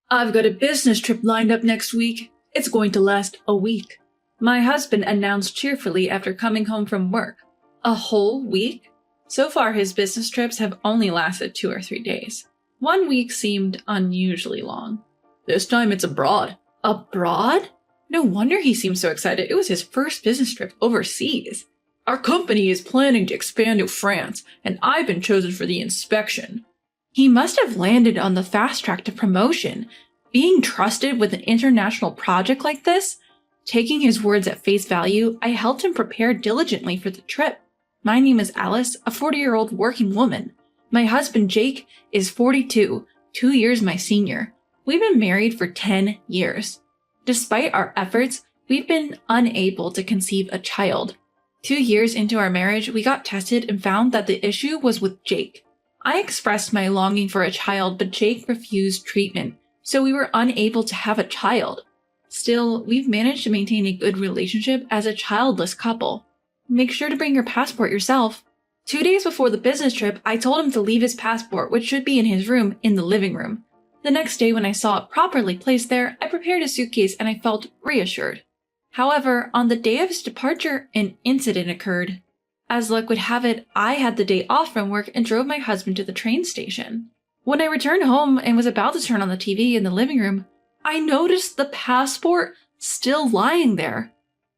I've got a business trip lined up next week. It's going to last a week. My husband announced cheerfully after coming home from work. A whole week? So far, his business trips have only lasted 2 or 3 days. 1 week seemed unusually long. This time it's abroad. Abroad? No wonder he seemed so excited. It was his first business trip overseas. Our company is planning to expand to France, and I've been chosen for the inspection. He must have landed on the fast track to promotion. Being trusted with an international project like this? Taking his words at face value, I helped him prepare diligently for the trip. My name is Alice, a 40-year-old working woman. My husband, Jake, is 42, 2 years my senior. We've been married for 10 years. Despite our efforts, we've been unable to conceive a child. 2 years into our marriage, we got tested and found that the issue was with Jake. I expressed my longing for a child, but Jake refused treatment, so we were unable to have a child. Still, we've managed to maintain a good relationship as a childless couple. Make sure to bring your passport yourself. 2 days before the business trip, I told him to leave his passport, which should be in his room, in the living room. The next day, when I saw it properly placed there, I prepared a suitcase and I felt reassured. However, on the day of his departure, an incident occurred. As luck would have it, I had the day off from work and drove my husband to the train station. When I returned home and was about to turn on the TV in the living room, I noticed the passport still lying there.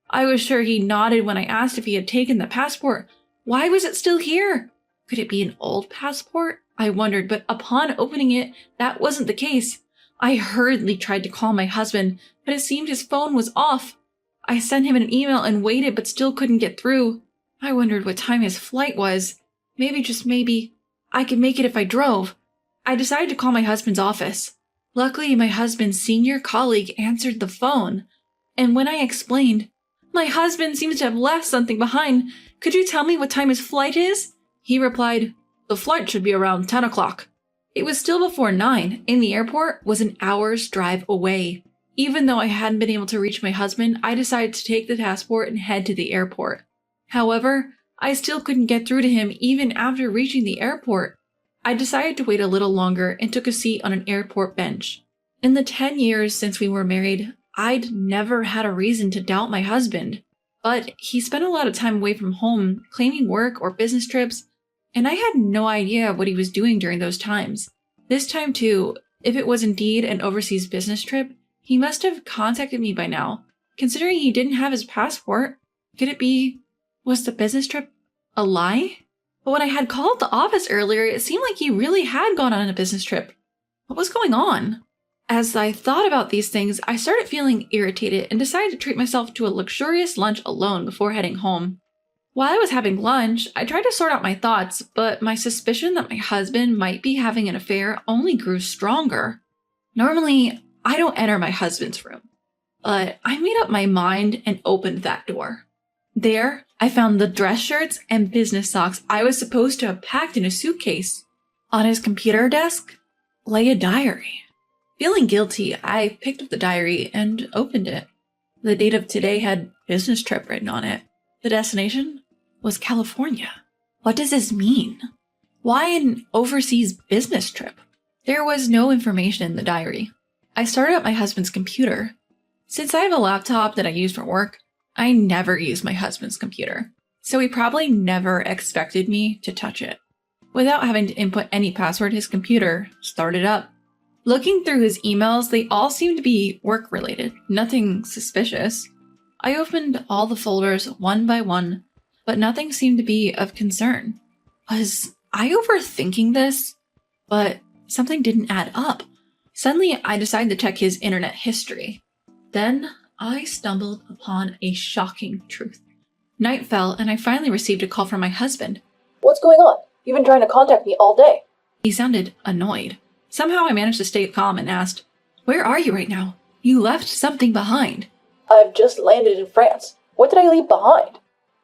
I was sure he nodded when I asked if he had taken the passport. Why was it still here? Could it be an old passport? I wondered, but upon opening it, that wasn't the case. I hurriedly tried to call my husband, but it seemed his phone was off. I sent him an email and waited, but still couldn't get through. I wondered what time his flight was. Maybe, just maybe, I could make it if I drove. I decided to call my husband's office. Luckily, my husband's senior colleague answered the phone. And when I explained, "My husband seems to have left something behind. Could you tell me what time his flight is?" he replied, "The flight should be around 10 o'clock. It was still before 9, and the airport was an hour's drive away. Even though I hadn't been able to reach my husband, I decided to take the passport and head to the airport. However, I still couldn't get through to him even after reaching the airport. I decided to wait a little longer and took a seat on an airport bench. In the 10 years since we were married, I'd never had a reason to doubt my husband. But he spent a lot of time away from home, claiming work or business trips, and I had no idea what he was doing during those times. This time too, if it was indeed an overseas business trip, he must have contacted me by now. Considering he didn't have his passport, could it be, was the business trip a lie? But when I had called the office earlier, it seemed like he really had gone on a business trip. What was going on? As I thought about these things, I started feeling irritated and decided to treat myself to a luxurious lunch alone before heading home. While I was having lunch, I tried to sort out my thoughts, but my suspicion that my husband might be having an affair only grew stronger. Normally, I don't enter my husband's room, but I made up my mind and opened that door. There, I found the dress shirts and business socks I was supposed to have packed in a suitcase. On his computer desk lay a diary. Feeling guilty, I picked up the diary and opened it. The date of today had business trip written on it. The destination was California. What does this mean? Why an overseas business trip? There was no information in the diary. I started up my husband's computer. Since I have a laptop that I use for work, I never use my husband's computer, so he probably never expected me to touch it. Without having to input any password, his computer started up. Looking through his emails, they all seemed to be work-related, nothing suspicious. I opened all the folders one by one, but nothing seemed to be of concern. Was I overthinking this? But something didn't add up. Suddenly, I decided to check his internet history. Then, I stumbled upon a shocking truth. Night fell, and I finally received a call from my husband. "What's going on? You've been trying to contact me all day." He sounded annoyed. Somehow I managed to stay calm and asked, "Where are you right now? You left something behind." "I've just landed in France. What did I leave behind?"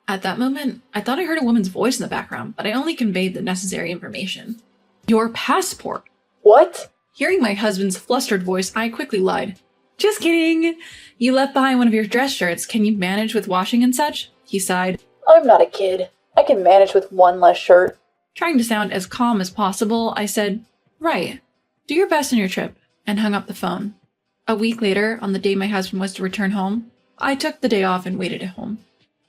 At that moment, I thought I heard a woman's voice in the background, but I only conveyed the necessary information. "Your passport." "What?" Hearing my husband's flustered voice, I quickly lied. "Just kidding. You left behind one of your dress shirts. Can you manage with washing and such?" He sighed. "I'm not a kid. I can manage with one less shirt." Trying to sound as calm as possible, I said, "Right. Do your best on your trip. and hung up the phone. A week later, on the day my husband was to return home, I took the day off and waited at home.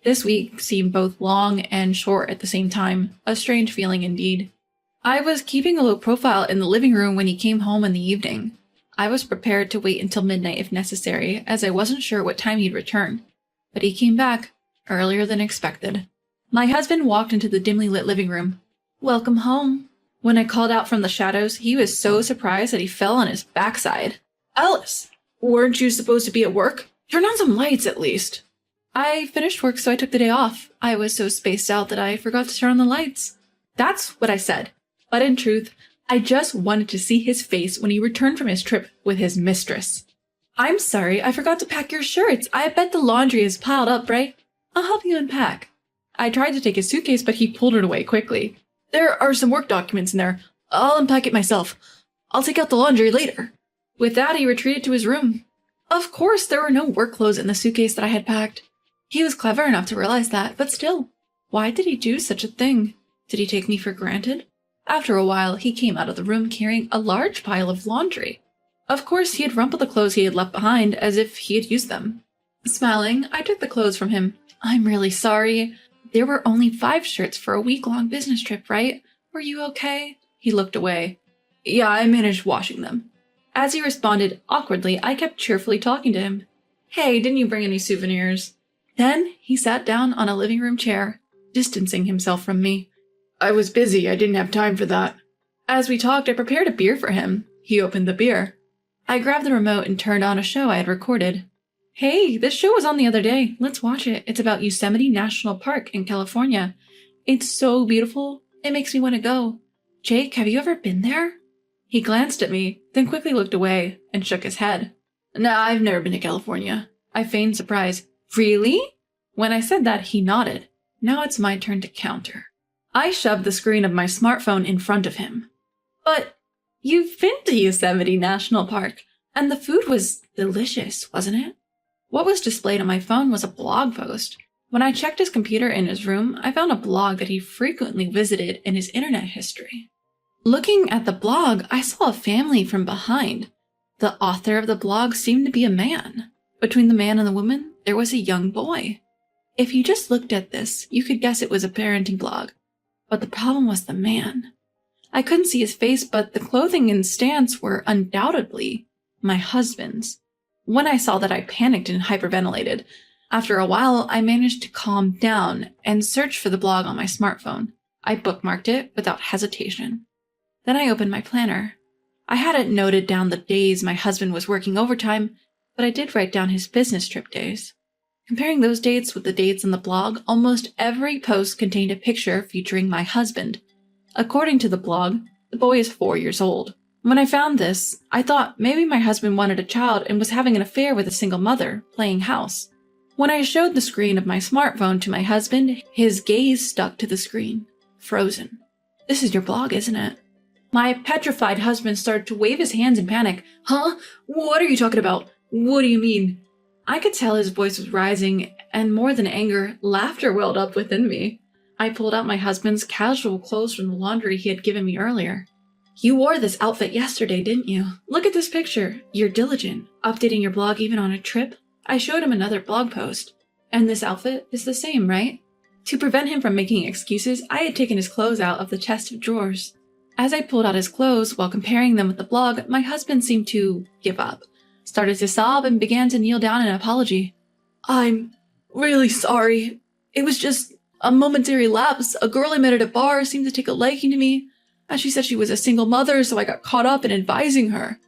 This week seemed both long and short at the same time, a strange feeling indeed. I was keeping a low profile in the living room when he came home in the evening. I was prepared to wait until midnight if necessary, as I wasn't sure what time he'd return. But he came back, earlier than expected. My husband walked into the dimly lit living room. "Welcome home." When I called out from the shadows, he was so surprised that he fell on his backside. "Alice, weren't you supposed to be at work? Turn on some lights at least." "I finished work, so I took the day off. I was so spaced out that I forgot to turn on the lights." That's what I said. But in truth, I just wanted to see his face when he returned from his trip with his mistress. "I'm sorry, I forgot to pack your shirts. I bet the laundry is piled up, right? I'll help you unpack." I tried to take his suitcase, but he pulled it away quickly. "There are some work documents in there. I'll unpack it myself. I'll take out the laundry later." With that, he retreated to his room. Of course, there were no work clothes in the suitcase that I had packed. He was clever enough to realize that, but still, why did he do such a thing? Did he take me for granted? After a while, he came out of the room carrying a large pile of laundry. Of course, he had rumpled the clothes he had left behind as if he had used them. Smiling, I took the clothes from him. "I'm really sorry. There were only 5 shirts for a week-long business trip, right? Were you okay?" He looked away. "Yeah, I managed washing them." As he responded awkwardly, I kept cheerfully talking to him. "Hey, didn't you bring any souvenirs?" Then he sat down on a living room chair, distancing himself from me. "I was busy. I didn't have time for that." As we talked, I prepared a beer for him. He opened the beer. I grabbed the remote and turned on a show I had recorded. "Hey, this show was on the other day. Let's watch it. It's about Yosemite National Park in California. It's so beautiful. It makes me want to go. Jake, have you ever been there?" He glanced at me, then quickly looked away and shook his head. "Nah, I've never been to California." I feigned surprise. "Really?" When I said that, he nodded. Now it's my turn to counter. I shoved the screen of my smartphone in front of him. "But you've been to Yosemite National Park, and the food was delicious, wasn't it?" What was displayed on my phone was a blog post. When I checked his computer in his room, I found a blog that he frequently visited in his internet history. Looking at the blog, I saw a family from behind. The author of the blog seemed to be a man. Between the man and the woman, there was a young boy. If you just looked at this, you could guess it was a parenting blog. But the problem was the man. I couldn't see his face, but the clothing and stance were undoubtedly my husband's. When I saw that, I panicked and hyperventilated. After a while, I managed to calm down and search for the blog on my smartphone. I bookmarked it without hesitation. Then I opened my planner. I hadn't noted down the days my husband was working overtime, but I did write down his business trip days. Comparing those dates with the dates on the blog, almost every post contained a picture featuring my husband. According to the blog, the boy is 4 years old. When I found this, I thought maybe my husband wanted a child and was having an affair with a single mother, playing house. When I showed the screen of my smartphone to my husband, his gaze stuck to the screen, frozen. "This is your blog, isn't it?" My petrified husband started to wave his hands in panic. "Huh? What are you talking about? What do you mean?" I could tell his voice was rising, and more than anger, laughter welled up within me. I pulled out my husband's casual clothes from the laundry he had given me earlier. "You wore this outfit yesterday, didn't you? Look at this picture. You're diligent, updating your blog even on a trip." I showed him another blog post. "And this outfit is the same, right?" To prevent him from making excuses, I had taken his clothes out of the chest of drawers. As I pulled out his clothes while comparing them with the blog, my husband seemed to give up, started to sob, and began to kneel down in apology. "I'm really sorry. It was just a momentary lapse. A girl I met at a bar seemed to take a liking to me, and she said she was a single mother, so I got caught up in advising her."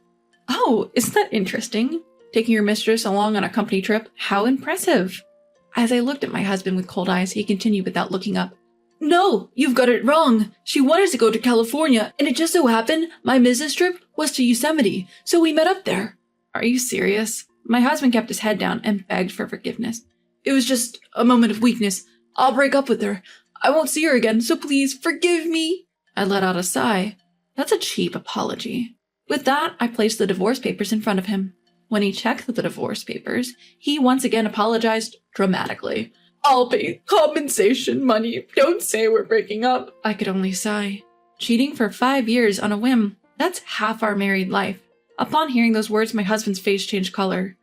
"Oh, isn't that interesting? Taking your mistress along on a company trip? How impressive." As I looked at my husband with cold eyes, he continued without looking up. "No, you've got it wrong. She wanted to go to California, and it just so happened my business trip was to Yosemite, so we met up there." "Are you serious?" My husband kept his head down and begged for forgiveness. "It was just a moment of weakness. I'll break up with her. I won't see her again, so please forgive me." I let out a sigh. That's a cheap apology. With that, I placed the divorce papers in front of him. When he checked the divorce papers, he once again apologized dramatically. "I'll pay compensation money. Don't say we're breaking up." I could only sigh. Cheating for 5 years on a whim, that's half our married life. Upon hearing those words, my husband's face changed color.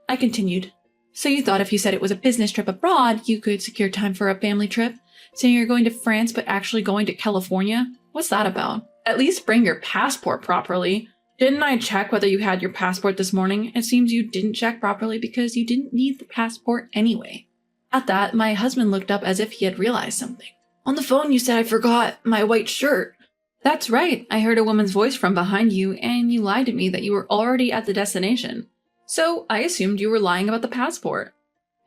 I continued. So you thought if you said it was a business trip abroad, you could secure time for a family trip? Saying you're going to France but actually going to California? What's that about? At least bring your passport properly. Didn't I check whether you had your passport this morning? It seems you didn't check properly because you didn't need the passport anyway. At that, my husband looked up as if he had realized something. On the phone you said I forgot my white shirt. That's right, I heard a woman's voice from behind you, and you lied to me that you were already at the destination. So I assumed you were lying about the passport.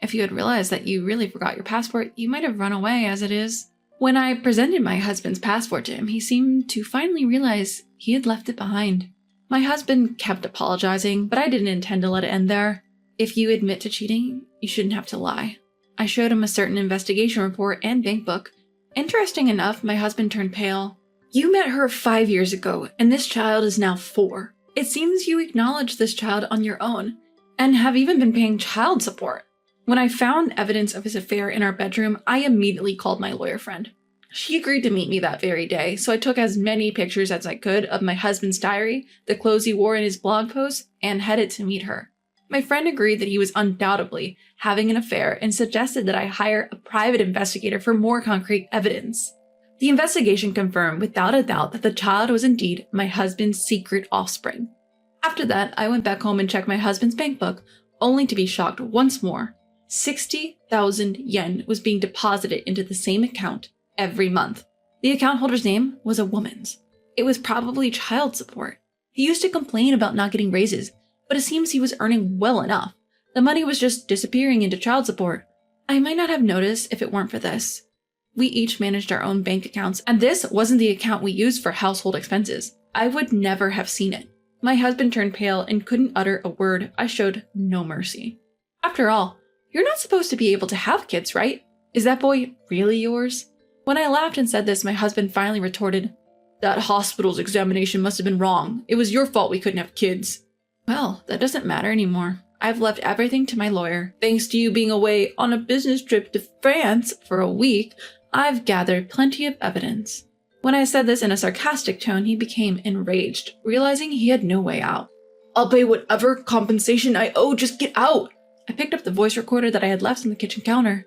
If you had realized that you really forgot your passport, you might have run away as it is. When I presented my husband's passport to him, he seemed to finally realize he had left it behind. My husband kept apologizing, but I didn't intend to let it end there. If you admit to cheating, you shouldn't have to lie. I showed him a certain investigation report and bank book. Interesting enough, my husband turned pale. You met her 5 years ago, and this child is now 4. It seems you acknowledged this child on your own, and have even been paying child support. When I found evidence of his affair in our bedroom, I immediately called my lawyer friend. She agreed to meet me that very day, so I took as many pictures as I could of my husband's diary, the clothes he wore in his blog posts, and headed to meet her. My friend agreed that he was undoubtedly having an affair and suggested that I hire a private investigator for more concrete evidence. The investigation confirmed without a doubt that the child was indeed my husband's secret offspring. After that, I went back home and checked my husband's bank book, only to be shocked once more. 60,000 yen was being deposited into the same account every month. The account holder's name was a woman's. It was probably child support. He used to complain about not getting raises, but it seems he was earning well enough. The money was just disappearing into child support. I might not have noticed if it weren't for this. We each managed our own bank accounts, and this wasn't the account we used for household expenses. I would never have seen it. My husband turned pale and couldn't utter a word. I showed no mercy. After all, you're not supposed to be able to have kids, right? Is that boy really yours? When I laughed and said this, my husband finally retorted, That hospital's examination must have been wrong. It was your fault we couldn't have kids. Well, that doesn't matter anymore. I've left everything to my lawyer. Thanks to you being away on a business trip to France for a week, I've gathered plenty of evidence. When I said this in a sarcastic tone, he became enraged, realizing he had no way out. I'll pay whatever compensation I owe, just get out! I picked up the voice recorder that I had left on the kitchen counter.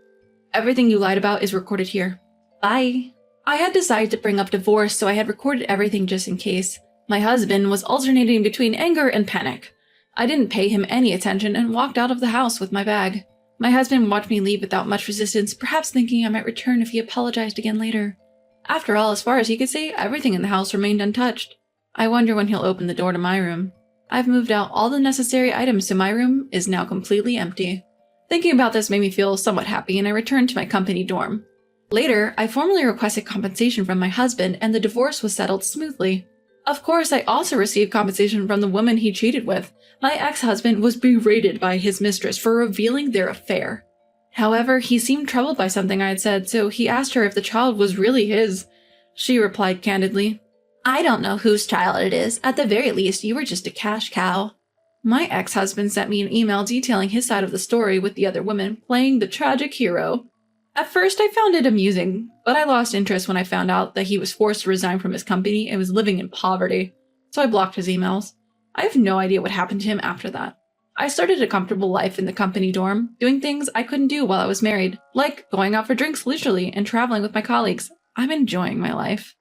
Everything you lied about is recorded here. Bye. I had decided to bring up divorce, so I had recorded everything just in case. My husband was alternating between anger and panic. I didn't pay him any attention and walked out of the house with my bag. My husband watched me leave without much resistance, perhaps thinking I might return if he apologized again later. After all, as far as he could see, everything in the house remained untouched. I wonder when he'll open the door to my room. I've moved out all the necessary items, so my room is now completely empty. Thinking about this made me feel somewhat happy, and I returned to my company dorm. Later, I formally requested compensation from my husband, and the divorce was settled smoothly. Of course, I also received compensation from the woman he cheated with. My ex-husband was berated by his mistress for revealing their affair. However, he seemed troubled by something I had said, so he asked her if the child was really his. She replied candidly, I don't know whose child it is. At the very least, you were just a cash cow. My ex-husband sent me an email detailing his side of the story with the other women, playing the tragic hero. At first, I found it amusing, but I lost interest when I found out that he was forced to resign from his company and was living in poverty, so I blocked his emails. I have no idea what happened to him after that. I started a comfortable life in the company dorm, doing things I couldn't do while I was married, like going out for drinks leisurely and traveling with my colleagues. I'm enjoying my life.